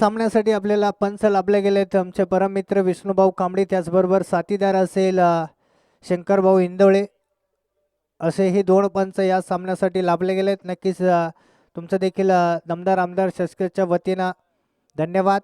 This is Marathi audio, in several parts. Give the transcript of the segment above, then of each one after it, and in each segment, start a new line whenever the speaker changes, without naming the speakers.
सामन्यासाठी आपल्याला पंच लाभले गेले आहेत आमचे परम मित्र विष्णुभाऊ कांबळे, त्याचबरोबर साथीदार असेल शंकरभाऊ इंदोळे, असेही दोन पंच या सामन्यासाठी लाभले गेलेत. नक्कीच तुमचं देखील दमदार आमदार शस्करच्या वतीनं धन्यवाद.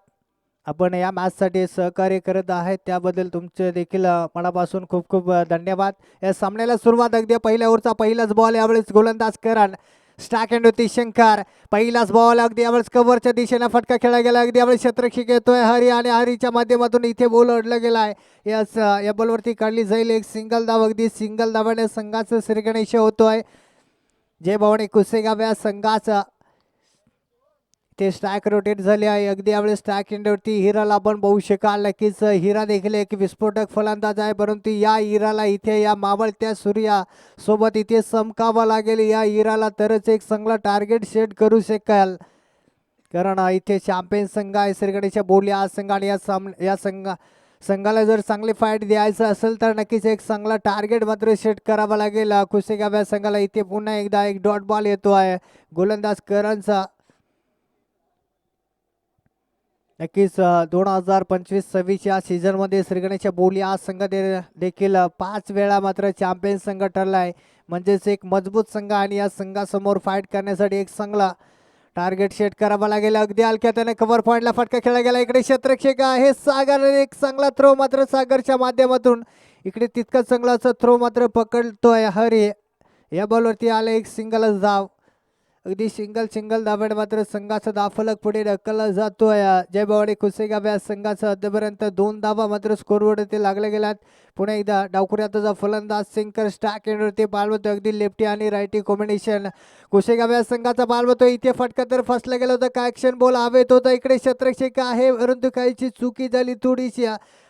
आपण या मॅचसाठी सहकार्य करत आहेत त्याबद्दल तुमचे देखील मनापासून खूप खूप धन्यवाद. या सामन्याला सुरुवात अगदी पहिल्या ओव्हरचा पहिलाच बॉल, यावेळेस गोलंदाज करण स्टॅक एंड होती शंकर. पहिलाच बॉल अगदी यावेळेस कव्हरच्या दिशेने फटका खेळला गेला. अगदी यावेळेस क्षेत्ररक्षक येतोय हरी आणि हरीच्या माध्यमातून इथे बॉल अडला गेलाय. या बॉलवरती काढली जाईल एक सिंगल धाव. अगदी सिंगल धावाने संघाचं श्रीगणेश होतोय. जय भवानी कुसेगाव या संघाचा ते स्टॅक रोटेट झाले आहे. अगदी यावेळेस स्टॅक एंडवरती हिराला आपण बघू शकाल. नक्कीच हिरा देखील एक विस्फोटक फलंदाज आहे, परंतु या हिराला इथे या मावळत्या सूर्या सोबत इथे समकावा लागेल. या हिराला तरच एक चांगला टार्गेट सेट करू शकाल, कारण इथे चॅम्पियन संघ आहे श्रीगणेश बोली हा संघ. आणि या संघाला जर चांगली फाईट द्यायचं असेल तर नक्कीच एक चांगला टार्गेट मात्र सेट करावा लागेल कुसेगाव या संघाला. इथे पुन्हा एकदा एक डॉट बॉल येतो आहे गोलंदाज करणचा. नक्कीच 2025-26 या सीझनमध्ये श्रीगणेश बोली हा संघ देखील 5 वेळा मात्र चॅम्पियन संघ ठरला आहे, म्हणजेच एक मजबूत संघ. आणि या संघासमोर फाईट करण्यासाठी एक चांगला टार्गेट सेट करावा लागेल. अगदी हलक्या त्याने कव्हर पॉईंटला फटका खेळला गेला. इकडे क्षेत्ररक्षक आहे सागर, एक चांगला थ्रो मात्र सागरच्या माध्यमातून इकडे तितका चांगलाचा थ्रो मात्र पकडतोय हरी. या बॉलवरती आला एक सिंगलच धाव. अगदी सिंगल धाब्याने मात्र संघाचा धावफलक पुढे ढकलला जातोय. जय भवानी कुसेगाव या संघाचा आतापर्यंत 2 धावा मात्र स्कोरवरती लागल्या गेल्यात. पुन्हा एकदा डावखुऱ्याचा फलंदाज सिंकर स्टॅक एंडवरती पालवतो. अगदी लेफ्टी आणि राईटी कॉम्बिनेशन कुसेगाव या संघाचा पालवतो. इथे फटका तर फसला गेला होता, काय ॲक्शन बॉल हवेत होता. इकडे क्षेत्ररक्षक आहे, परंतु काहीची चुकी झाली थोडीशी,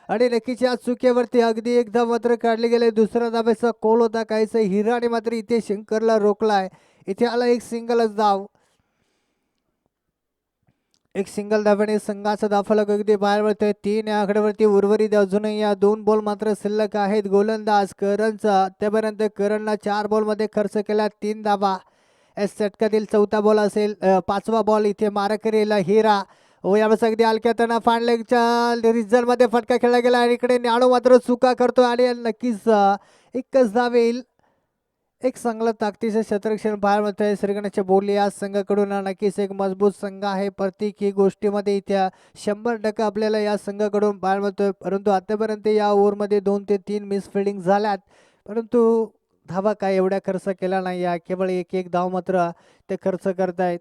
आणि नक्कीच या चुकीवरती अगदी एकदा मात्र काढले गेले. दुसरा धाब्याचा कोल होता काहीच. हिराने मात्र इथे शंकरला रोखलाय. इथे आला एक सिंगलच धाव. एक सिंगल धाव्याने संघाचा धावफलक अगदी बाहेर पडतोय. 3 या आकड्यावरती उर्वरित अजूनही या 2 बॉल मात्र शिल्लक आहेत गोलंदाज करणचा. त्यापर्यंत करणला 4 बॉलमध्ये खर्च केला 3 धावा. एस षटकातील 4था बॉल असेल, 5वा बॉल इथे मारकरीला हिरा. यावेळेस अगदी हलक्यातना फांडलेच्या रिझल्टमध्ये फटका खेळला गेला आणि इकडे न्याणू मात्र चुका करतो आणि नक्कीच एकच धाव येईल. एक चांगला ताकदीचं क्षेत्ररक्षण बाहेर होतंय श्रीगणेश बोली या संघाकडून. नक्कीच एक मजबूत संघ आहे प्रत्येक ही गोष्टीमध्ये इथे 100% आपल्याला या संघाकडून बाहेर होतोय. परंतु आतापर्यंत या ओव्हरमध्ये 2 ते 3 मिस फिल्डिंग झाल्यात, परंतु धावा काय एवढ्या खर्च केला नाही. केवळ एक धाव मात्र ते खर्च करतायत.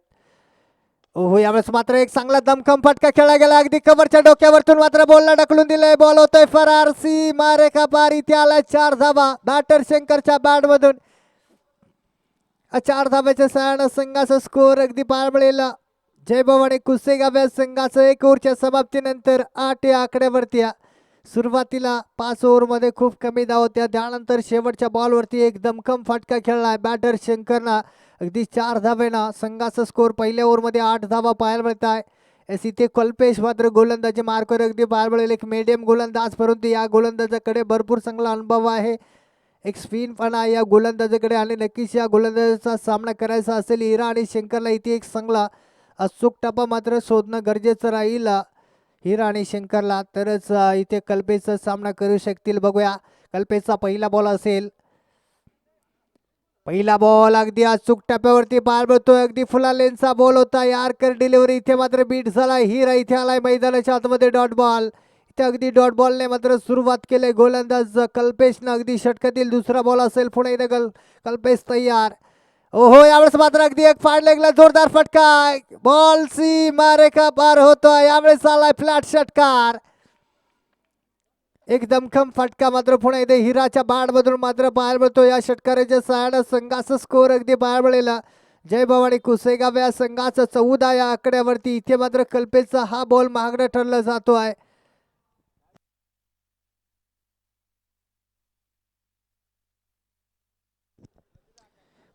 हो यावेळेस मात्र एक चांगला दमखम फटका खेळला गेला. अगदी कव्हरच्या डोक्यावरतून मात्र बॉलला ढकलून दिलंय. बॉल होतोय फरार. सी मारे का पार. इथे आला 4 धावा बॅटर शंकरच्या बॅटमधून. 4 धाब्याच्या सहाय्यानं संघाचा स्कोर अगदी पार पडलेला. जय भवानी कुसेगाव या संघाचं 1 ओव्हरच्या समाप्तीनंतर 8 या आकड्यावरती. सुरुवातीला 5 ओव्हरमध्ये खूप कमी धाव होत्या, त्यानंतर शेवटच्या बॉलवरती एक दमखम फटका खेळला बॅटर शंकरना. अगदी 4 धाब्यानं संघाचा स्कोर पहिल्या ओव्हरमध्ये 8 धावा पाहायला मिळत आहे. इथे कल्पेश मात्र गोलंदाजी मार्कवर अगदी पार पडेल, एक मीडियम गोलंदाज, परंतु या गोलंदाजाकडे भरपूर चांगला अनुभव आहे. एक स्पिन पण आहे या गोलंदाजाकडे आणि नक्कीच या गोलंदाजाचा सामना करायचा असेल हिरा आणि शंकरला इथे एक चांगला अचूक टप्पा मात्र शोधणं गरजेचं राहील हिरा आणि शंकरला, तरच इथे कल्पेशचा सामना करू शकतील. बघूया कल्पेशचा पहिला बॉल असेल. पहिला बॉल अगदी अचूक टप्प्यावरती पार पडतोय. अगदी फुला लेनचा बॉल होता. यार्कर डिलिव्हरी इथे मात्र बीट झाला. हिरा इथे आलाय मैदानाच्या आतमध्ये डॉट बॉल. इथे अगदी डॉट बॉलने मात्र सुरुवात केली गोलंदाज कल्पेशनं. अगदी षटकातील दुसरा बॉल असेल. पुढे इथे कल्पेश तयार. ओहो यावेळेस मात्र अगदी एक फाड लागला जोरदार फटका. बॉल सी मारे का पार होतो. यावेळेस आलाय फ्लॅट षटकार. एक दमखम फटका मात्र पुन्हा इथे हिराच्या बॅटमधून मात्र बाहेर पडतो. या षटकाराच्या सहाय्यानं संघाचा स्कोर अगदी बाहेर पडलेला. जय भवानी कुसेगाव या संघाचा 14 या आकड्यावरती. इथे मात्र कल्पेशचा हा बॉल महागडा ठरला जातो आहे.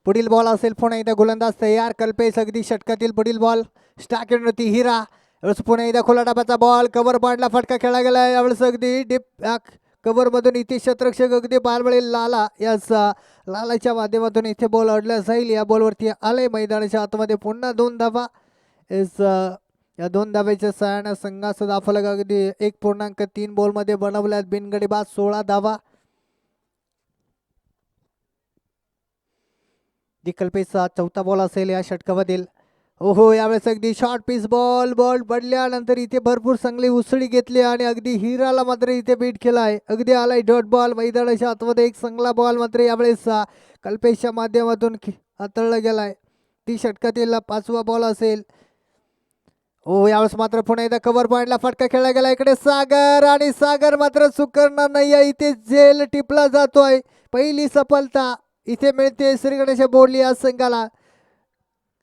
पुढील बॉल असेल. पुन्हा एकदा गोलंदाज तयार कल्पेश. अगदी षटकातील पुढील बॉल स्टॅक होती हिरा. पुन्हा एकदा खुला डाबाचा बॉल कव्हर पॉईंटला फटका खेळला गेला. यावेळेस अगदी डीप कव्हर मधून इथे क्षेत्ररक्षक अगदी पार पडेल लाला. याच लालाच्या माध्यमातून इथे बॉल अडला जाईल. या बॉलवरती आले मैदानाच्या आतमध्ये पुन्हा 2 धावा. या 2 धावेच्या सहाय्याने संघाचा धावफलक अगदी 1.3 बॉलमध्ये बनवल्यात. बिनगडी बाद 16 धावा. कल्पेचा चौथा बॉल असेल या षटकामधील. ओहो, यावेळेस अगदी शॉर्ट पिच बॉल पडल्यानंतर इथे भरपूर चांगली उसळी घेतली आणि अगदी हिराला मात्र इथे बीट केलाय. अगदी आलाय डॉट बॉल मैदानाच्या आतमध्ये. एक चांगला बॉल मात्र यावेळेस कल्पेशच्या माध्यमातून हाताळला गेलाय. ती षटकातील 5वा बॉल असेल. हो, यावेळेस मात्र पुन्हा एकदा कव्हर पॉइंटला फटका खेळला गेला. इकडे सागर आणि सागर मात्र चूक करणार नाही. इथे झेल टिपला जातोय. पहिली सफलता इथे मिळते श्रीगणेश बोर्ली या संघाला.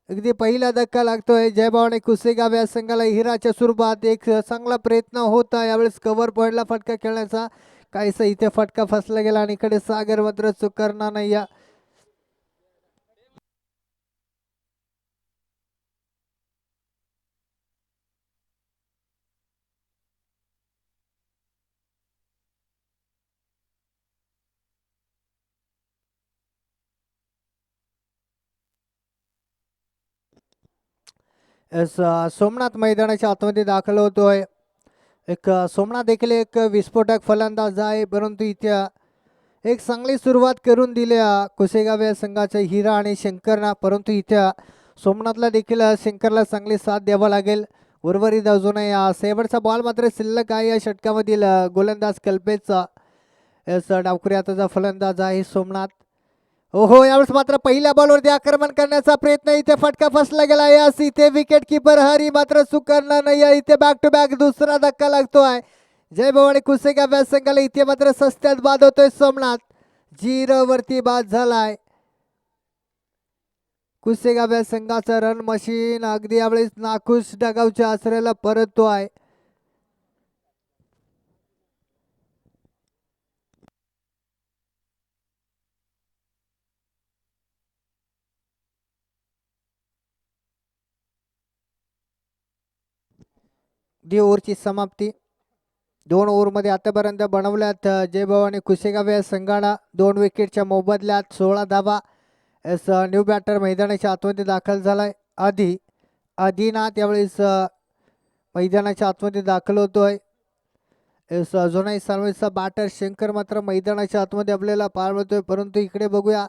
अगदी पहिला धक्का लागतोय जयभाव आणि कुसेगाव या संघाला. हिराच्या स्वरूपात एक चांगला प्रयत्न होता यावेळेस कव्हर पॉइंटला फटका खेळण्याचा. काहीसा इथे फटका फसला गेला आणि इकडे सागर मात्र चूक करणार नाही. सोमनाथ मैदानाच्या आतमध्ये दाखल होतोय. सोमनाथ देखील एक विस्फोटक फलंदाज आहे, परंतु इथे एक चांगली सुरुवात करून दिल्या कुसेगाव या संघाच्या हिरा आणि शंकरना. परंतु इथे सोमनाथला देखील शंकरला चांगली साथ द्यावा लागेल. उर्वरित अजून या शेवटचा बॉल मात्र शिल्लक आहे या षटकामधील. गोलंदाज कल्पेचा डावखुरी आताचा फलंदाज आहे सोमनाथ. ओहो, यावेळेस मात्र पहिल्या बॉलवरती आक्रमण करण्याचा प्रयत्न. इथे फटका फसला गेला. यास इथे विकेट किपर हरी मात्र चूक करणार नाही. इथे बॅक टू बॅक दुसरा धक्का लागतोय जय भवानी कुसेगाव या संघाला. इथे मात्र सस्त्यात बाद होतोय सोमनाथ. 0 वरती बाद झालाय. कुसेगाव या संघाचा रन मशीन अगदी यावेळेस नाखुश डगावच्या आसऱ्याला परततोय. ओव्हरची समाप्ती. 2 ओव्हरमध्ये आतापर्यंत बनवल्यात जयभाव आणि कुसेगाव या संघाला 2 विकेटच्या मोबदल्यात 16 धावा. न्यू बॅटर मैदानाच्या आतमध्ये दाखल झालाय. आदिनाथ यावेळेस मैदानाच्या आतमध्ये दाखल होतोय. अजूनही सर्वेचा बॅटर शंकर मात्र मैदानाच्या आतमध्ये आपल्याला पाळतोय. परंतु इकडे बघूया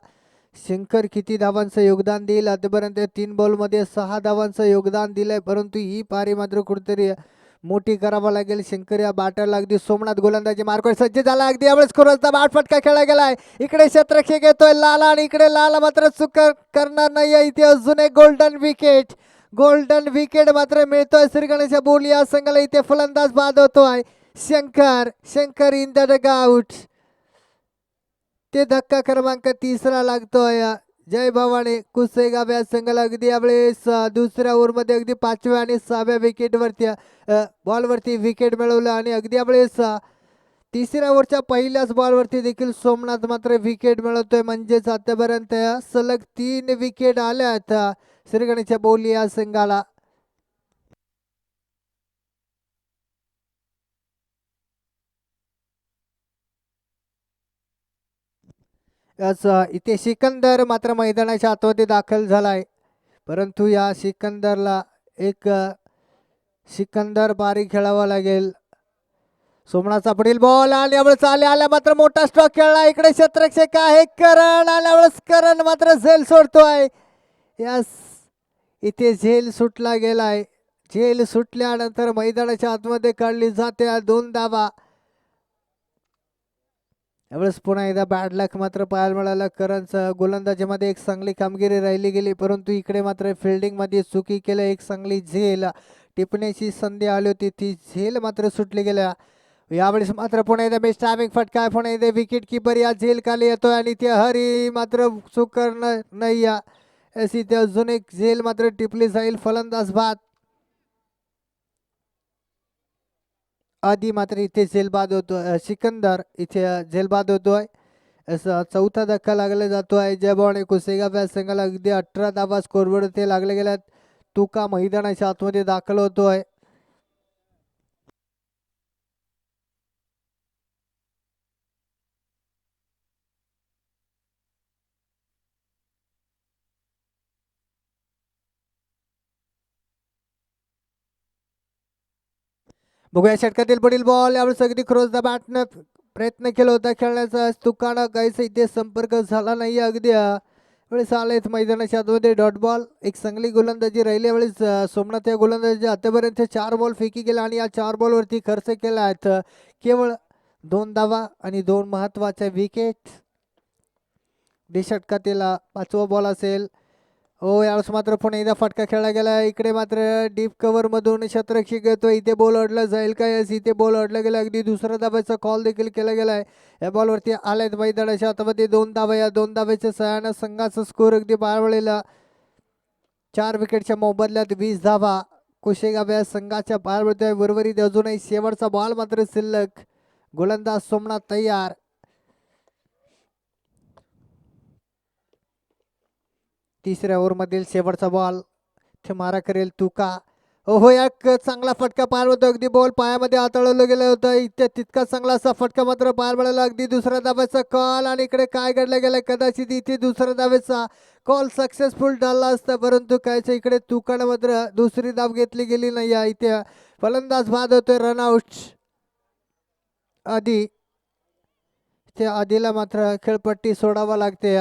शंकर किती धावांचं योगदान देईल. आतापर्यंत 3 बॉलमध्ये 6 धावांचं योगदान दिलंय, परंतु ही पारी मात्र कुठेतरी मोठी करावा लागेल शंकर या बॅटरला. अगदी सोमनाथ गोलंदाजी मार्कवर सज्ज झाला. अगदी यावेळेस खुरसचा बाट फटका खेळला गेलाय. इकडे क्षेत्ररक्षक येतोय लाला आणि इकडे लाला मात्र चूक करणार नाही. इथे अजून एक गोल्डन विकेट मात्र मिळतोय श्रीगणेश बोर्ली या संघाला. इथे फलंदाज बाद होतोय Shankar in the Doug out. ते धक्का क्रमांक 3रा लागतोय जय भवानी कुसेगाव या संघाला. अगदी यावेळेस दुसऱ्या ओव्हरमध्ये अगदी 5व्या आणि 6व्या विकेटवरती बॉलवरती विकेट मिळवलं आणि अगदी यावेळेस 3ऱ्या ओव्हरच्या पहिल्याच बॉलवरती देखील सोमनाथ मात्र विकेट मिळवतोय. म्हणजेच आतापर्यंत सलग 3 विकेट आल्यात श्रीगणेश बोर्ली या संघाला. इथे सिकंदर मात्र मैदानाच्या आतमध्ये दाखल झालाय, परंतु या सिकंदरला एक सिकंदर बारी खेळावा लागेल. सोमनाथचा पुढील बॉल आणि यावेळेस आल्या मात्र मोठा स्ट्रोक खेळला. इकडे क्षेत्ररक्षक आहे करण आणि यावेळेस करण मात्र झेल सोडतोय. यस, इथे झेल सुटला गेलाय. झेल सुटल्यानंतर मैदानाच्या आतमध्ये काढली जाते 2 धावा. यावेळेस पुन्हा एकदा बॅड लक मात्र पाहायला मिळालं. करणचं गोलंदाजीमध्ये एक चांगली कामगिरी राहिली गेली, परंतु इकडे मात्र फिल्डिंगमध्ये चुकी केलं. एक चांगली झेल टिपण्याची संधी आली होती, ती झेल मात्र सुटली गेल्या. यावेळेस मात्र पुन्हा एकदा बेस्ट टायमिंग फटका. पुन्हा एकदा विकेट किपर या झेल खाली येतोय आणि ते हरी मात्र चूक करणार नाही. इथे अजून एक झेल मात्र टिपली जाईल. फलंदाज बाद. आधी मात्र इथे झेलबाद होतोय सिकंदर. इथे झेलबाद होतोय. चौथा धक्का लागला जातोय जयभाव आणि कुसेगाव या संघाला. अगदी 18 धावा स्कोरवर ते लागले गेल्यात. तुका मैदानाच्या आतमध्ये दाखल होतोय. बघूया षटकातील पुढील बॉल यावेळेस अगदी क्रॉस द बॅटनं प्रयत्न केला होता खेळण्याचा, तुकानं काहीच इथे संपर्क झाला नाही. अगदी वेळेस आलेत मैदानाच्या आतमध्ये डॉट बॉल. एक चांगली गोलंदाजी राहिली यावेळेस सोमनाथ. या गोलंदाजी आतापर्यंत 4 बॉल फेकी गेला आणि या 4 बॉलवरती खर्च केला आहेत केवळ 2 धावा आणि 2 महत्वाच्या विकेट. षटकातील 5वा बॉल असेल. हो यावेळेस मात्र पुन्हा एकदा फटका खेळला गेला. इकडे मात्र डीप कव्हर मधून शतरक्षक येतो. इथे बॉल अडला जाईल का? यस, इथे बॉल अडला गेला. अगदी दुसऱ्या धाब्याचा कॉल देखील केला गेलाय. या बॉलवरती आलायत मैदानाच्या आतमध्ये 2 धावा. या 2 धाब्याच्या सहाय्यानं संघाचा स्कोर अगदी बाळवलेला 4 विकेटच्या मोबदल्यात 20 धावा कुशेगाव या संघाच्या बाळवळतोय. उर्वरित अजूनही शेवटचा बॉल मात्र शिल्लक. गोलंदाज सोमनाथ तयार. तिसऱ्या ओव्हरमधील शेवटचा बॉल. ते मारा करेल तुका. हो एक चांगला फटका पार होतो. अगदी बॉल पायामध्ये आतळवलं गेलं होतं. इथे तितका चांगला असा फटका मात्र पार पडला. अगदी दुसऱ्या धाब्याचा कॉल आणि इकडे काय घडलं गेलं, कदाचित इथे दुसऱ्या धाब्याचा कॉल सक्सेसफुल ठरला असता, परंतु कायचं इकडे तुकानं मात्र दुसरी धाव घेतली गेली नाही. इथे फलंदाज बाद होतोय रनआउट. आधी त्या आधीला मात्र खेळपट्टी सोडावा लागते.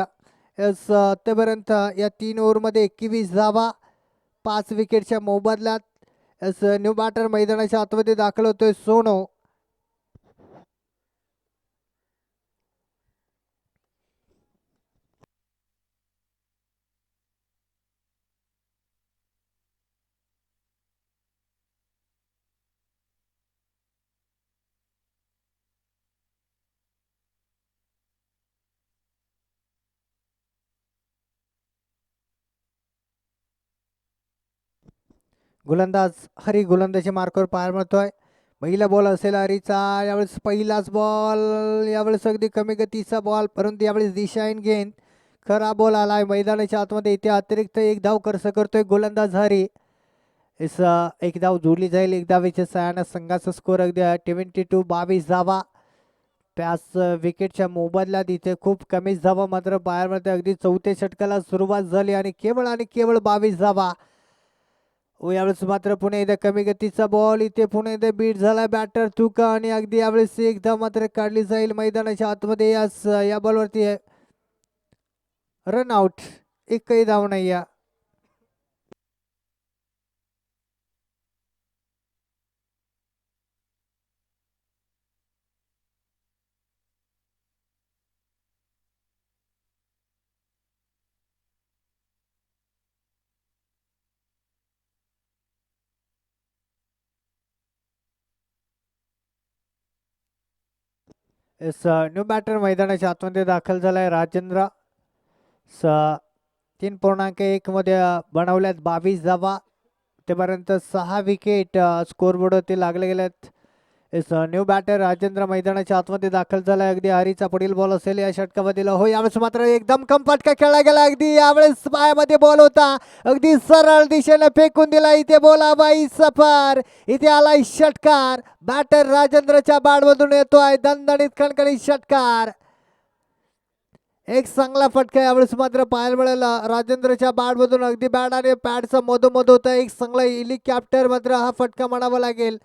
आतापर्यंत या 3 ओव्हरमध्ये 21 धावा 5 विकेटच्या मोबदल्यात. न्यू बॅटर मैदानाच्या आतमध्ये दाखल होतोय सोनो. गोलंदाज हरी गोलंदाजी मार्कवर पार मारतोय. पहिला बॉल असेल हरीचा. यावेळेस पहिलाच बॉल. यावेळेस अगदी कमी गतीचा बॉल, परंतु यावेळेस दिशा इन गेंद. खरा बॉल आलाय मैदानाच्या आतमध्ये. इथे अतिरिक्त 1 धाव खर्च करतोय गोलंदाज हरी. इस 1 धाव जोडली जाईल. 1 धावेच्या सहाय्यानं संघाचा स्कोर अगदी 22 धावा 5 विकेटच्या मोबदल्यात. इथे खूप कमीच धावा मात्र बाहेरमध्ये. अगदी 4थ्या षटकाला सुरुवात झाली आणि केवळ 22 धावा. यावेळेस मात्र पुणे एकदा कमी गतीचा बॉल. इथे पुणे एकदा बीट झाला बॅटर तुका आणि अगदी यावेळेस 1 धाव मात्र काढली जाईल मैदानाच्या आतमध्ये. या बॉलवरती रनआउट. एकही धाव नाही. न्यू बॅटर मैदानाच्या आतमध्ये दाखल झालाय राजेंद्र. 3.1 मध्ये बनवल्यात 22 धावा. तेपर्यंत 6 विकेट स्कोरबोर्डवरती लागले गेलेत. न्यू बॅटर राजेंद्र मैदानाच्या आतमध्ये दाखल झालाय. अगदी हरीचा पुढील बॉल असेल या षटकामधील. हो यावेळेस मात्र एकदम कम फटका खेळला गेला. अगदी यावेळेस पायामध्ये बॉल होता. अगदी सरळ दिशेने फेकून दिला. इथे बोलाबाई सफर. इथे आलाय षटकार. बॅटर राजेंद्रच्या बॅटमधून येतोय दणदणीत खणखणीत षटकार. एक चांगला फटका यावेळेस मात्र पाहायला मिळाला राजेंद्रच्या बॅटमधून. अगदी बॅट आणि पॅडचा मधोमध होता. एक चांगला हेलिकॉप्टर मात्र हा फटका म्हणावा लागेल.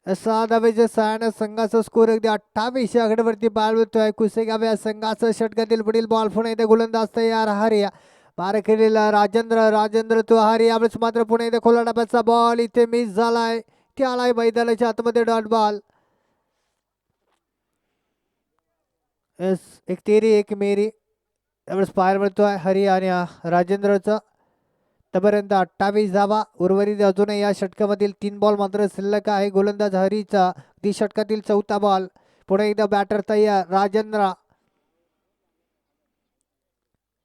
6 धावेच्या सहाय्याने संघाचा स्कोर अगदी 28 आकड्यावरती बाळवतोय कुसेगाव या संघाचा. षटकातील पुढील बॉल पुन्हा इथे गोलंदाज तयार हरी. पार केलेला राजेंद्र तो हरी. यावेळेस मात्र पुणे इथे खोला डब्याचा बॉल. इथे मिस झालाय. ते आलाय मैदानाच्या आतमध्ये डॉट बॉल. एक तेरी एक मेरी. यावेळेस पाहायला मिळतोय हरी आणि राजेंद्रचा. आतापर्यंत 28 धावा. उर्वरित अजूनही या षटकामधील 3 बॉल मात्र शिल्लक आहे. गोलंदाज हरीचा षटकातील 4था बॉल. पुढे एकदा बॅटर तयार राजेंद्र.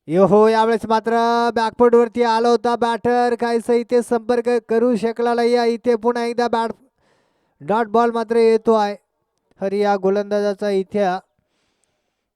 हो यावेळेस मात्र बॅकफुट वरती आला होता बॅटर. काहीच इथे संपर्क करू शकला नाही. इथे पुन्हा एकदा बॅट डॉट बॉल मात्र येतो आहे. हरी या गोलंदाजाचा इथे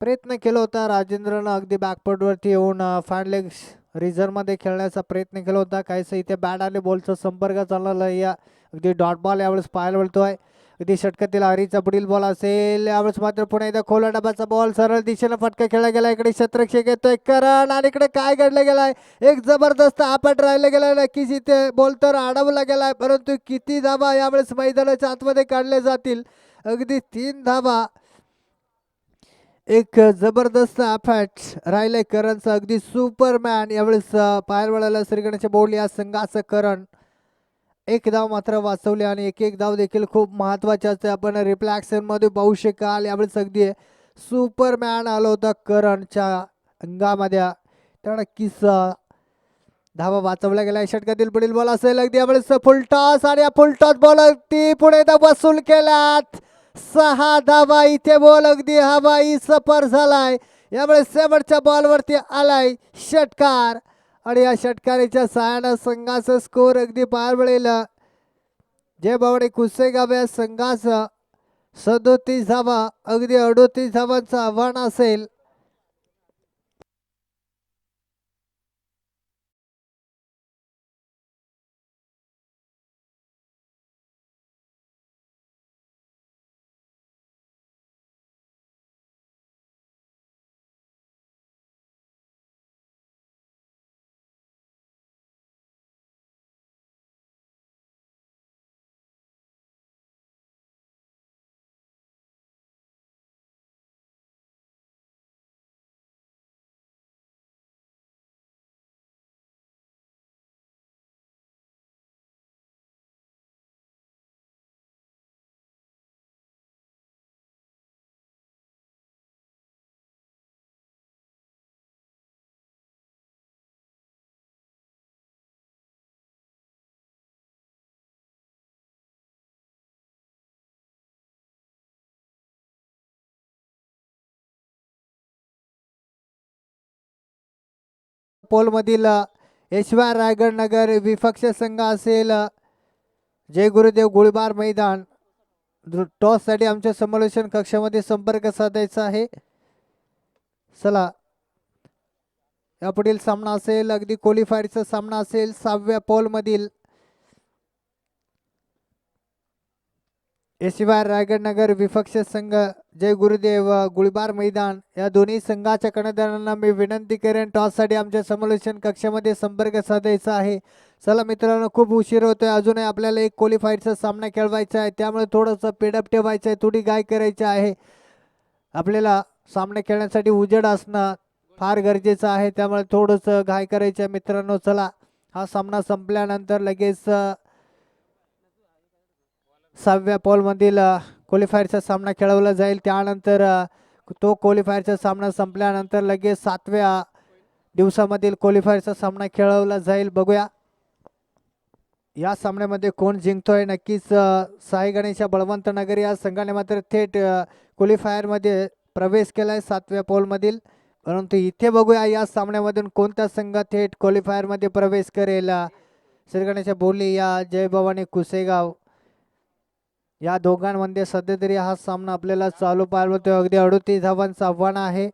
प्रयत्न केला होता राजेंद्रनं. अगदी बॅकफुट वरती येऊन फॅन लेग रिझर्व मध्ये खेळण्याचा प्रयत्न केला होता. काहीच इथे बॅट आणि बॉलचा संपर्क चालला या. अगदी डॉट बॉल यावेळेस पाहायला मिळतोय. कधी षटकातील हरीचा पुढील बॉल असेल, यावेळेस मात्र पुन्हा एकदा खोला डबाचा बॉल सरळ दिशेनं फटका खेळला गेला. इकडे शतरक्षक येतोय करण आणि इकडे काय घडलं गेलाय, एक जबरदस्त आपट राहिला गेलाय. नक्कीच इथे बॉल तर अडवला गेलाय, परंतु किती धाबा यावेळेस मैदानाच्या आतमध्ये काढले जातील. अगदी 3 धाबा, एक जबरदस्त आपट राहिले करणचा. अगदी सुपरमॅन यावेळेस पायर वळाला श्रीगणेशच्या बोर्ड या संघाचं करण. एक धाव मात्र वाचवले आणि एक धाव देखील खूप महत्वाचे असते. आपण रिफ्लॅक्शन मध्ये पाहू शकाल यावेळेस अगदी सुपरमॅन आला होता करणच्या अंगामध्ये. तर नक्कीच धावा वाचवला गेला. षटकातील पुढील बॉल असेल, अगदी यावेळेस फुलटॉस आणि फुलटॉस बॉल अगदी पुढे वसूल केल्यात. 6 धावा. इथे बॉल अगदी हवाई सफर झालाय. यावेळेस शेवटच्या बॉलवरती आलाय षटकार आणि या षटकारीच्या सहाय्यानं संघाचा स्कोर अगदी पार पडेल. जय बावडे कुसेगाव या संघाचं 37 धावा, अगदी 38 धावांचं आव्हान असेल. पोल मधील ऐश्वर रायगड नगर विपक्ष संघ असेल जय गुरुदेव गोळीबार मैदान. टॉस साठी आमच्या समालोचन कक्षामध्ये संपर्क साधायचा आहे. चला यापुढील सामना असेल, अगदी क्वालिफायरचा सामना असेल 6व्या पोल मधील ऐश्वर रायगड नगर विपक्ष संघ जय गुरुदेव गोळीबार मैदान. या दोन्ही संघाच्या कर्णधारांना मी विनंती करेन टॉस साठी आमच्या समालोचन कक्षामध्ये संपर्क साधायचा आहे. चला मित्रांनो, खूप उशीर होतोय. अजूनही आपल्याला एक क्वालिफायरचा सामना खेळवायचा आहे, त्यामुळे थोडंसं पेडअप ठेवायचं आहे, थोडी गाय करायची आहे. आपल्याला सामना खेळण्यासाठी उजेड असणं फार गरजेचं आहे, त्यामुळे थोडंसं घाय करायचं आहे मित्रांनो. चला हा सामना संपल्यानंतर लगेच 6व्या पॉलमधील क्वालिफायरचा सामना खेळवला जाईल. त्यानंतर तो क्वालिफायरचा सामना संपल्यानंतर लगेच 7व्या दिवसामधील क्वालिफायरचा सामना खेळवला जाईल. बघूया या सामन्यामध्ये कोण जिंकतोय. नक्कीच साई गणेश बळवंत नगर या संघाने मात्र थेट क्वालिफायरमध्ये प्रवेश केलाय 7व्या पॉलमधील. परंतु इथे बघूया या सामन्यामधून कोणता संघ थेट क्वालिफायरमध्ये प्रवेश करेल. श्री गणेश बोली या जय भवानी कुसेगाव या दोघांमध्ये सध्या तरी हा सामना आपल्याला चालू पाहायला मिळतोय. अगदी 38 धावांचं आव्हान आहे.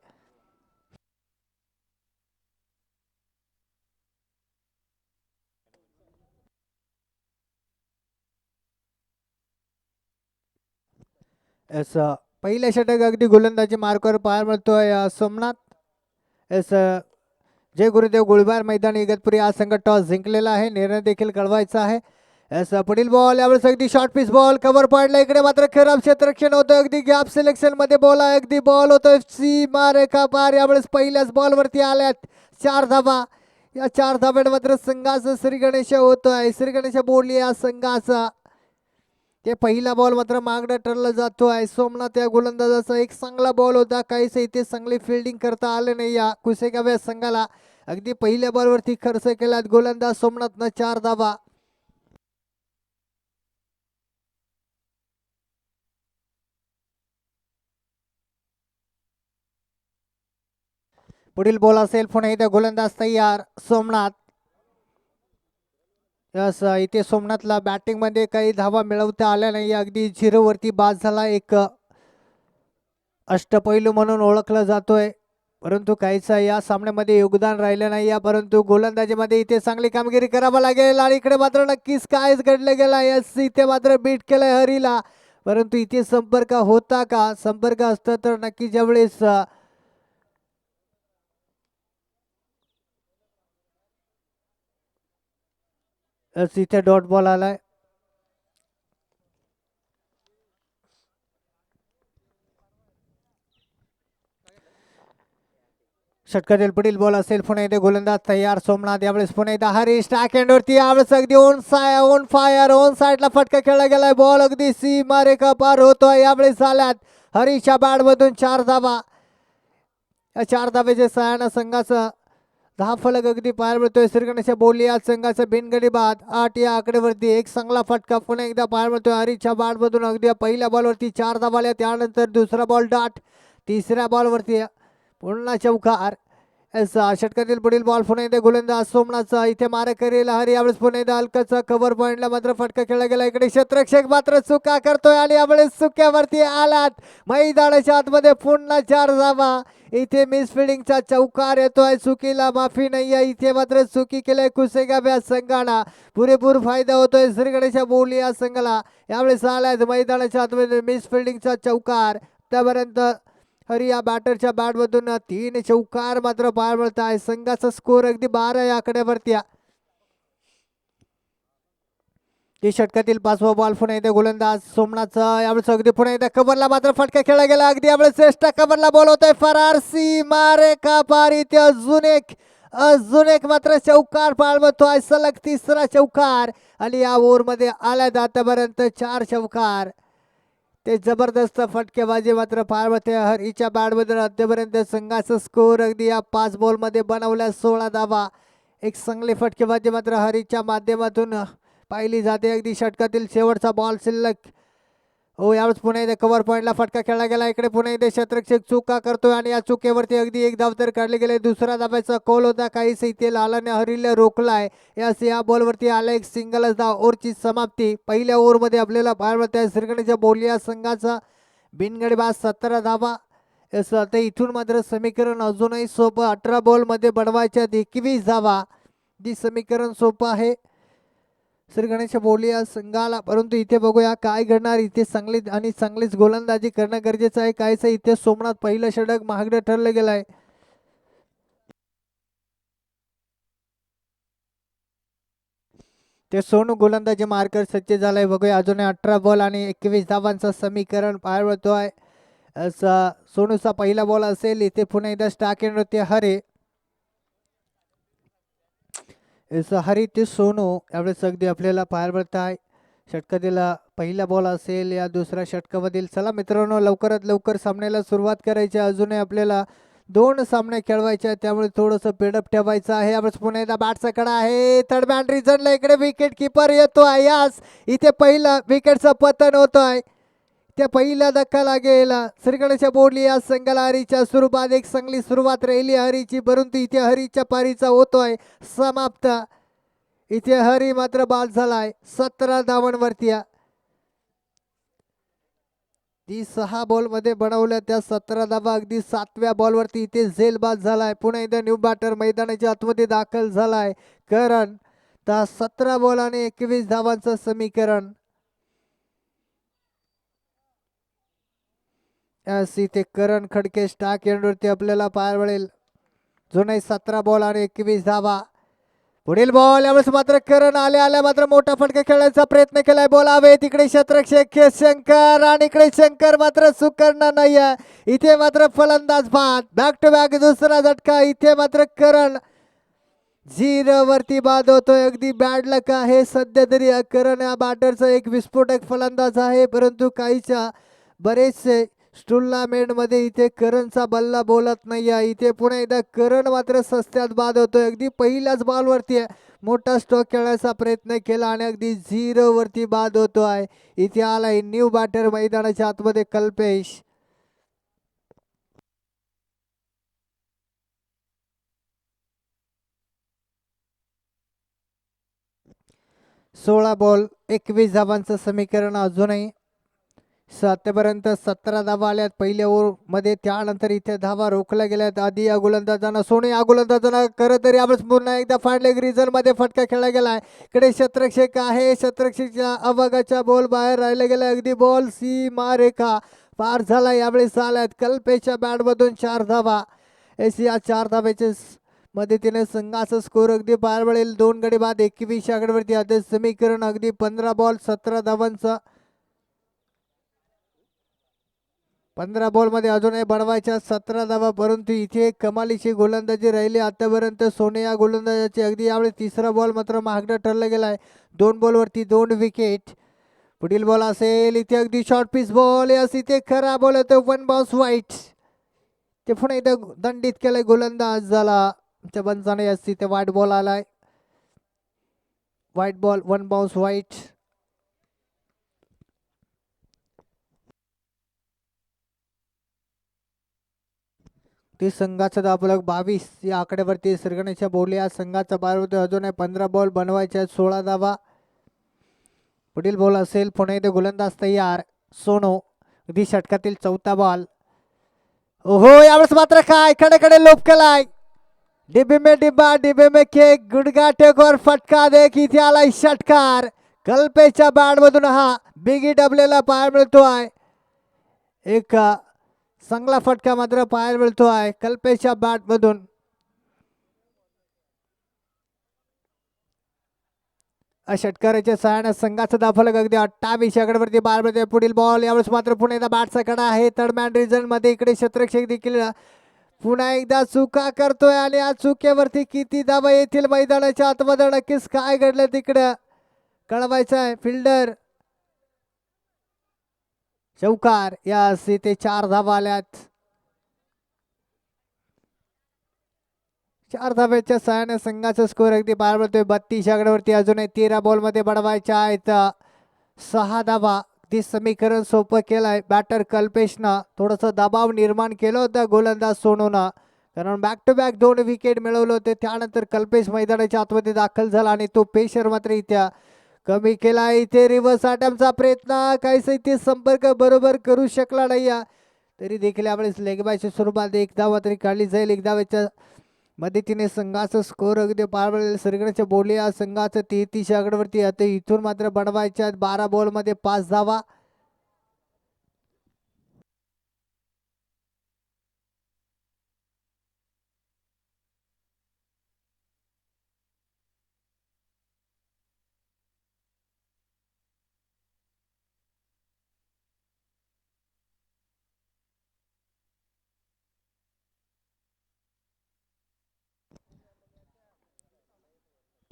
पहिल्या षटक अगदी गोलंदाजी मार्कवर पाहायला मिळतोय सोमनाथ. जय गुरुदेव गोळीबार मैदान इगतपुरी हा संघ टॉस जिंकलेला आहे. निर्णय देखील कळवायचा आहे. पुढील बॉल यावेळेस अगदी शॉर्ट पिच बॉल कव्हर पडला. इकडे मात्र खराब क्षेत्ररक्षण होतं. अगदी गॅप सिलेक्शन मध्ये बॉल आहे. अगदी बॉल होतोय सीमा रेखा पार. यावेळेस पहिल्याच बॉल वरती आल्यात 4 धावा. या 4 धाब्यात मात्र संघाचा श्री गणेश होतोय. श्री गणेश बोलली या संघाचा ते पहिला बॉल मात्र मागणं ठरला जातोय. सोमनाथ या गोलंदाजाचा एक चांगला बॉल होता. काहीच इथे चांगली फिल्डिंग करता आले नाही या कुसेगाव या संघाला. अगदी पहिल्या बॉलवरती खर्च केलात गोलंदाज सोमनाथनं 4 धावा. पुढील बॉल असेल पुन्हा इथे गोलंदाज तयार सोमनाथ. यस इथे सोमनाथला बॅटिंग मध्ये काही धावा मिळवता आल्या नाही. अगदी 0 वरती बाद झाला. एक अष्टपैलू म्हणून ओळखला जातोय, परंतु काहीच या सामन्यामध्ये योगदान राहिलं नाही. या परंतु गोलंदाजीमध्ये इथे चांगली कामगिरी करावी लागेल. आणि इकडे मात्र नक्कीच कायच घडलं गेलं. यस इथे मात्र बीट केलंय हरीला. परंतु इथे संपर्क होता का? संपर्क असता तर नक्की ज्यावेळेस इथे डॉट बॉल आलाय. षटकातील पुढील बॉल असेल. पुन्हा एकदा गोलंदाज तयार. सोमनाथ यावेळेस पुन्हा एकदा हरीश टाकेंडवरती. यावेळेस अगदी ऑन फायर ऑन साइडला फटका खेळला गेलाय. बॉल अगदी सीमारेखा पार होतोय. यावेळेस झाल्यात हरीशच्या बॅटमधून 4 धावा. या 4 धावेच्या सहाय्यानं संघाचं 10 फलक अगदी पाहायला मिळतोय. श्रीगणेश बोली आज संघाचं बिनगडी बाद 8 या आकडेवरती. एक चांगला फटका पुन्हा एकदा पाहायला मिळतोय. हरीशच्या बॅटमधून अगदी पहिल्या बॉलवरती 4 धावा आल्या. त्यानंतर दुसरा बॉल डॉट. तिसऱ्या बॉलवरती पुन्हा चौकार. षटकातील पुढील बॉल पुन्हा एकदा गोलंदाज सोमनाथचा इथे मारे करेल हरी. यावेळेस पुन्हा एकदा हलकाचा कव्हर पॉइंटला मात्र फटका खेळला गेला. इकडे क्षेत्ररक्षक मात्र चुका करतोय आणि यावेळेस चुक्यावरती आलात. मैदानाच्या आतमध्ये पुन्हा 4 धावा. इथे मिसफिल्डिंगचा चौकार येतोय. चुकीला माफी नाही आहे. इथे मात्र चुकी केलंय कुसेगाव या संघाला. पुरेपूर फायदा होतोय श्रीगणेश बोली या संघाला. यावेळेस आलाय मैदानाच्या आतमध्ये मिसफिल्डिंगचा चौकार. त्यापर्यंत हरी या बॅटरच्या बॅटमधून 3 चौकार मात्र पाहायला मिळत आहे. संघाचा स्कोर अगदी 12 या आकड्यावरती. षटकातील 5वा बॉल पुन्हा एकदा गोलंदाज सोमनाथचा. यावेळेस अगदी पुन्हा एकदा कव्हरला मात्र फटका खेळला गेला. अगदी यावेळेस श्रेष्ठ कव्हरला बॉल होतोय. फरारसी मारे का पार. इथे अजून एक मात्र चौकार पाहायला मिळतोय. सलग 3रा चौकार आणि या ओव्हरमध्ये आल्या आतापर्यंत 4 चौकार. ते जबरदस्त फटकेबाजी मात्र पाहायला मिळते हरीच्या बॅटमधून. आतापर्यंत संघाचा स्कोर अगदी या 5 बॉलमध्ये बनवल्या 16 धावा. एक चांगली फटकेबाजी मात्र हरीच्या माध्यमातून पाहिली जाते. अगदी षटकातील शेवटचा बॉल शिल्लक. हो यावेळेस पुन्हा एकदा कव्हर पॉइंटला फटका खेळला गेला. इकडे पुन्हा एकदा क्षेत्ररक्षक चुका करतोय आणि या चुकीवरती अगदी एक धाव तर काढले गेले. दुसरा धावाचा कॉल होता. काहीच इथे लालाने हरीला रोखलाय. या बॉलवरती आला एक सिंगलच धाव. ओव्हरची समाप्ती. पहिल्या ओव्हरमध्ये आपल्याला पाहायला मिळत आहे श्रीगणेश बोलिया संघाचा बिनगडी बाद 17 धावा. आता इथून मात्र समीकरण अजूनही सोपं. 18 बॉलमध्ये बनवायच्या 21 धावा. जी समीकरण सोपं आहे श्रीगणेश बोलिया संघाला. परंतु इथे बघूया काय घडणार. इथे चांगलीच गोलंदाजी करणं गरजेचं आहे. कायच इथे सोमनाथ पहिलं षटक महागडं ठरलं गेलं आहे. ते सोनू गोलंदाजी मार्कर सज्ज झालाय. बघूया अजून 18 बॉल आणि 21 धावांचं समीकरण पाहायला मिळतोय. सोनूचा पहिला बॉल असेल. इथे पुन्हा एकदा स्टार्किंग होते हरे. हरी ते सोनू यावेळेस अगदी आपल्याला पाहायला मिळत आहे. षटकातील पहिला बॉल असेल या दुसऱ्या षटकामधील. चला मित्रांनो लवकरात लवकर सामन्याला सुरुवात करायची. अजूनही आपल्याला 2 सामने खेळवायचे आहेत. त्यामुळे थोडंसं पेडअप ठेवायचं आहे. यावेळेस पुन्हा एकदा बॅटचा कडा आहे. थर्ड बॅटरी जणला. इकडे विकेट किपर येतो आहे. यास इथे पहिला विकेटचं पतन होतोय. त्या पहिला धक्का लागेल श्रीगणेश बोर्डली या संघाला. हरीच्या स्वरूपात एक चांगली सुरुवात राहिली हरीची. परंतु इथे हरीच्या पारीचा होतोय समाप्त. इथे हरी मात्र बाद झालाय 17 धावांवरती. ती 6 बॉलमध्ये बनवल्या त्या 17 धावा. अगदी 7व्या बॉलवरती इथे झेल बाद झालाय. पुन्हा एकदा न्यू बॅटर मैदानाच्या आतमध्ये दाखल झालाय करण. तर 17 बॉल आणि 21 धावांचं समीकरण. इथे करण खडके स्टार्क एंडवरती आपल्याला पाहायला मिळेल. जुने 17 बॉल आणि 21 धावा. पुढील बॉल यावेळेस मात्र करण आल्या मात्र मोठा फटका खेळण्याचा प्रयत्न केलाय. बॉल हवे तिकडे क्षेत्ररक्षक शंकर आणि इकडे शंकर मात्र सुकरणार नाहीये. इथे मात्र फलंदाज बाद. बॅक टू बॅक दुसरा झटका. इथे मात्र करण 0 वरती बाद होतोय. अगदी बॅड लक आहे सध्या तरी. करण या बॅटरचा एक विस्फोटक फलंदाज आहे. परंतु काहीच्या बरेचसे टुर्नामेंटमध्ये इथे करणचा बल्ला बोलत नाही आहे. इथे पुन्हा एकदा करण मात्र सस्त्यात बाद होतोय. अगदी पहिल्याच बॉलवरती मोठा स्ट्रोक खेळण्याचा प्रयत्न केला आणि अगदी 0 वरती बाद होतो आहे. इथे आलाय न्यू बॅटर मैदानाच्या आतमध्ये कल्पेश. सोळा बॉल 21 धावांचं समीकरण. अजूनही आतापर्यंत 17 धावा आल्यात पहिल्या ओव्हर मध्ये. त्यानंतर इथे धावा रोखल्या गेल्यात. आधी या गोलंदाजांना सोने या गोलंदाजांना खरं तरी यावेळेस पुन्हा एकदा फाडले ग्रीजर मध्ये फटका खेळला गेलाय. इकडे शतरक्षक आहे. शतरक्षकच्या अवघाच्या बॉल बाहेर राहिला गेला. अगदी बॉल सीमा रेखा पार झाला. यावेळेस आल्यात कल्पेशच्या बॅट मधून 4 धावा. या 4 धाव्याचे मदतीने संघाचा स्कोर अगदी पार पडेल. 2 गडी बाद 21 आकड्यावरती आता समीकरण अगदी 15 बॉल 17 धावांचा. 15 बॉल मध्ये अजूनही बनवायच्या 17 धावा. परंतु इथे कमालीची गोलंदाजी राहिली आतापर्यंत सोने या गोलंदाजाची. अगदी यावेळी तिसरा बॉल मात्र महागडा ठरला गेलाय. 2 बॉलवरती 2 विकेट. पुढील बॉल असेल इथे अगदी शॉर्ट पिच बॉल. यस इथे खरा बॉल होतो 1 बाउन्स वाईट. ते पुन्हा इथे दंडित केलाय गोलंदाज झाला पंचाने. यस इथे वाईट बॉल आलाय. वाईट बॉल 1 बाउन्स वाईट. ती संघाचा दाबलक 22 या आकड्यावरती सरगण्याच्या बोली. या संघाचा बार अजूनही 15 बॉल बनवायचे 16 धावा. पुढील बॉल असेल पुन्हा इथे गोलंदाज तयार सोनो. अगदी षटकातील 4था बॉल. ओहो यावेळेस मात्र काय कडे लोप केलाय. डिब्बे में डिब्बा डिब्बे में केक. गुडगा टेक और फटका देख. इथे आलाय षटकार. कल्पेशच्या बॅट मधून हा बिगी डबलेला पाय मिळतो आहे. एक चांगला फटका मात्र पाहायला मिळतो आहे कल्पेशच्या बॅट मधून. षटकाराच्या सहाय्याने संघाचा दाफलक अगदी 28 आकड्यावरती बार मध्ये. पुढील बॉल यावेळेस मात्र पुन्हा एकदा बॅटचा कडा आहे थर्डमॅन रिझन मध्ये. इकडे शतरक्षक देखील पुन्हा एकदा चुका करतोय आणि या चुकीवरती किती धावा येतील मैदानाच्या आतमध्ये नक्कीच काय घडलं तिकडं कळवायचं आहे. फिल्डर चौकार. यास इथे 4 धावा आल्यात. 4 धाब्याच्या सहाय्याने संघाचा स्कोर अगदी पार पडतोय 32 आकड्यावरती. अजूनही 13 बॉल मध्ये बनवायच्या आहेत 6 धावा. ते समीकरण सोपं केलंय बॅटर कल्पेशनं. थोडंसं दबाव निर्माण केलं होतं गोलंदाज सोनूनं, कारण बॅक टू बॅक 2 विकेट मिळवले होते. त्यानंतर कल्पेश मैदानाच्या आतमध्ये दाखल झाला आणि तो पेशर मात्र इथे कमी केला. इथे रिव्हर्स अटॅम्पचा प्रयत्न काहीच इथे संपर्क बरोबर करू शकला नाही. तरी देखील यावेळेस लेगबायच्या स्वरूपात 1 धावा तरी काढली जाईल. 1 धावेच्या मदतीने संघाचा स्कोर अगदी पार पडेल. सरगण्याच्या बोली या संघाचं 33 आकड्यावरती आता इथून मात्र बनवायच्या 12 बॉल मध्ये 5 धावा.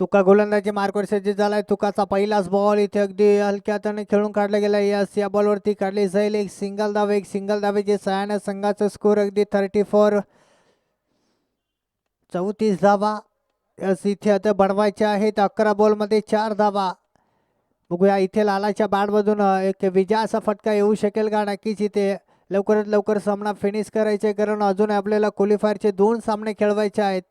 तुका गोलंदाजी मार्कवर सज्ज झालाय. तुकाचा पहिलाच बॉल इथे अगदी हलक्या हाताने खेळून काढला गेला. या बॉलवरती काढली जाईल एक सिंगल धाव. एक सिंगल धावेचे सहाय्याने संघाचा स्कोर अगदी 34 34 धावा. यस इथे आता बनवायचे आहेत 11 बॉल मध्ये 4 धावा. बघूया इथे लालाच्या बॅटमधून एक विजयाचा फटका येऊ शकेल का. नक्कीच इथे लवकरात लवकर सामना फिनिश करायचे, कारण अजून आपल्याला क्वालिफायरचे 2 सामने खेळवायचे आहेत.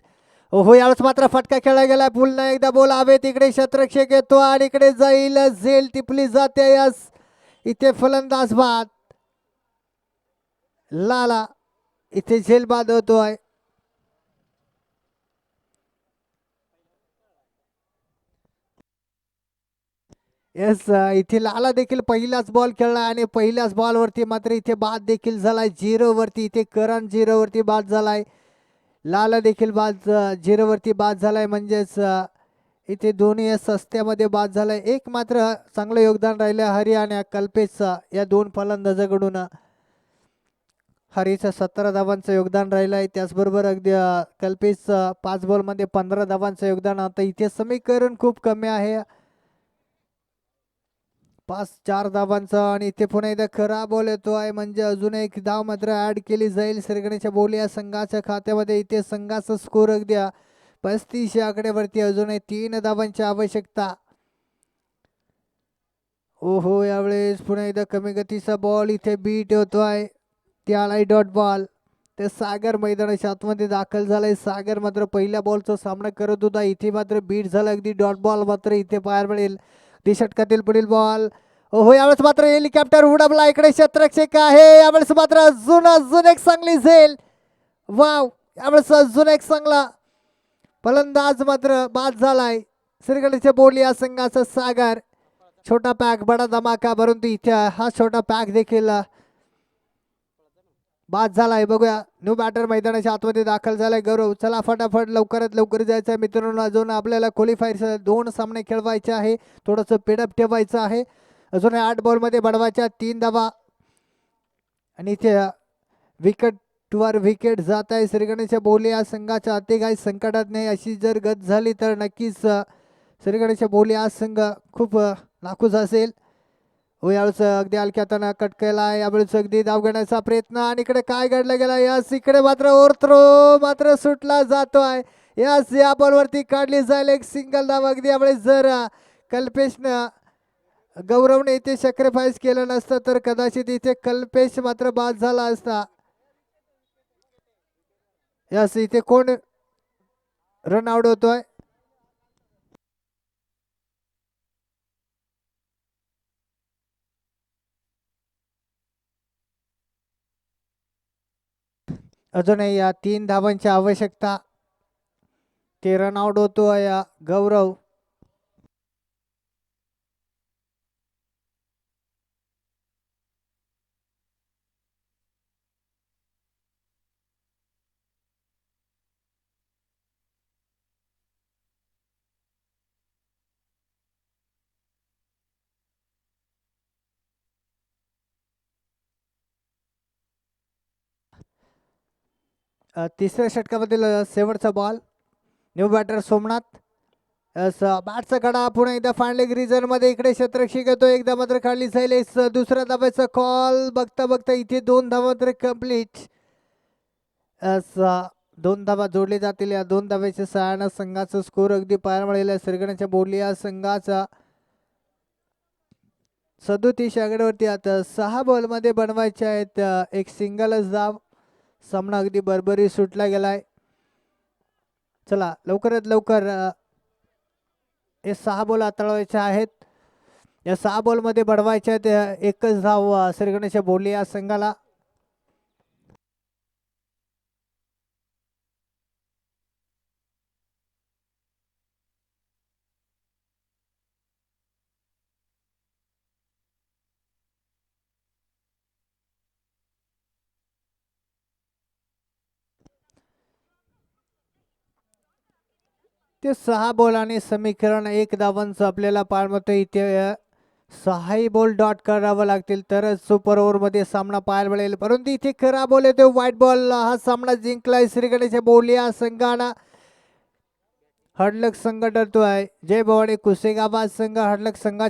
ओहो यावेळेस मात्र फटका खेळला गेला. पुन्हा एकदा बॉल हवे. तिकडे शतरक्षक येतो आणि इकडे जाईल झेल टिपली जाते. यस इथे फलंदाज बाद. लाला इथे झेल बाद होतोय. यस इथे लाला देखील पहिलाच बॉल खेळला आणि पहिल्याच बॉलवरती मात्र इथे बाद देखील झालाय 0 वरती. इथे करण 0 वरती बाद झालाय. लाला देखील बाद 0 वरती बाद झालाय. म्हणजेच इथे दोन्ही सस्त्यामध्ये बाद झालाय. एक मात्र चांगलं योगदान राहिलं हरी आणि कल्पेशचा या 2 फलंदाजाकडून. हरीचं 17 धावांचं योगदान राहिलं आहे. त्याचबरोबर अगदी कल्पेशचं 5 बॉलमध्ये 15 धावांचं योगदान. आता इथे समीकरण खूप कमी आहे 4 धावांचा आणि इथे पुन्हा एकदा खरा बॉल येतो आहे. म्हणजे अजून एक धाव मात्र ऍड केली जाईल सरगण्याच्या बोली या संघाच्या खात्यामध्ये. इथे संघाचा स्कोर अगदी 35 आकड्यावरती. अजूनही 3 धावांची आवश्यकता. ओहो यावेळेस पुन्हा एकदा कमी गतीचा बॉल इथे बीट होतो आहे. त्याला डॉट बॉल. ते सागर मैदानाच्या आतमध्ये दाखल झालाय. सागर मात्र पहिल्या बॉलचा सामना करत होता. इथे मात्र बीट झाला. अगदी डॉट बॉल मात्र इथे पाहायला मिळेल. षटकातील पुढील बॉल हो यावेळेस मात्र हेलिकॉप्टर उडवला इकडे क्षेत्ररक्षक आहे यावेळेस मात्र अजून एक चांगली झेल वाव यावेळेस अजून एक चांगला फलंदाज मात्र बाद झालाय श्रीगणेशच्या बोली या संघाचा सागर छोटा पॅक बडा धमाका परंतु इथे हा छोटा पॅक देखील बाद झालाय बघूया न्यू बॅटर मैदानाच्या आतमध्ये दाखल झालाय गौरव चला फटाफट लवकरात लवकर जायचं मित्रांनो अजून आपल्याला क्वालिफायर 2 सामने खेळवायचे आहे थोडंसं पेडअप ठेवायचं आहे अजून 8 बॉलमध्ये बडवायच्या 3 धावा आणि इथे विकेटवर विकेट जात आहे श्रीगणेशच्या बोली या संघाच्या अति काही संकटात नाही अशी जर गत झाली तर नक्कीच श्रीगणेशच्या बोली हा संघ खूप नाखुश असेल हो यावेळेस अगदी हलक्याताना कट केला यावेळेस अगदी धाव घेण्याचा प्रयत्न आणि इकडे काय घडला गेला यस इकडे मात्र ओव्हरथ्रो मात्र सुटला जातो आहे यस या बॉलवरती काढली जाईल एक सिंगल धाव अगदी यावेळेस जर कल्पेशनं गौरवने इथे सॅक्रिफाईस केलं नसतं तर कदाचित इथे कल्पेश मात्र बाद झाला असता यस इथे कोण रन आउट होतोय अजूनही या 3 धावांची आवश्यकता ते रन आउट होतो या गौरव तिसऱ्या षटकामधील शेवटचा बॉल न्यू बॅटर सोमनाथ बॅटचा कडा पुन्हा एकदा फांडले ग्रीजर मध्ये इकडे क्षेत्ररक्षक येतो एकदा मात्र खाली जाईल दुसऱ्या धाब्याचा कॉल बघता बघता इथे 2 धावा मात्र कम्प्लीट 2 धावा जोडले जातील या 2 धाव्याच्या सहाय्याने संघाचा स्कोर अगदी पाहायला मिळेल श्रीगणेशच्या बोली या संघाचा 37 आकड्यावरती आता 6 बॉलमध्ये बनवायचे आहेत एक सिंगलच धाव सामना अगदी बरोबरी सुटला गेलाय चला लवकरात लवकर हे 6 बॉल हाताळवायचे आहेत या 6 बॉलमध्ये बडवायचे आहेत एकच धाव श्रीगणेशच्या बोली या संघाला ते 6 बॉल आणि समीकरण 1 धावांचं आपल्याला पाहायला इथे 6 बॉल डॉट करावं लागतील तरच सुपर ओव्हरमध्ये सामना पाहायला मिळेल परंतु इथे खरा बॉल येतो व्हाईट बॉल हा सामना जिंकलाय श्रीगणेशच्या बोली या संघाला हडलक संघ ठरतो आहे जय भवानी कुसेगाबाद संघ हडलक संघाचे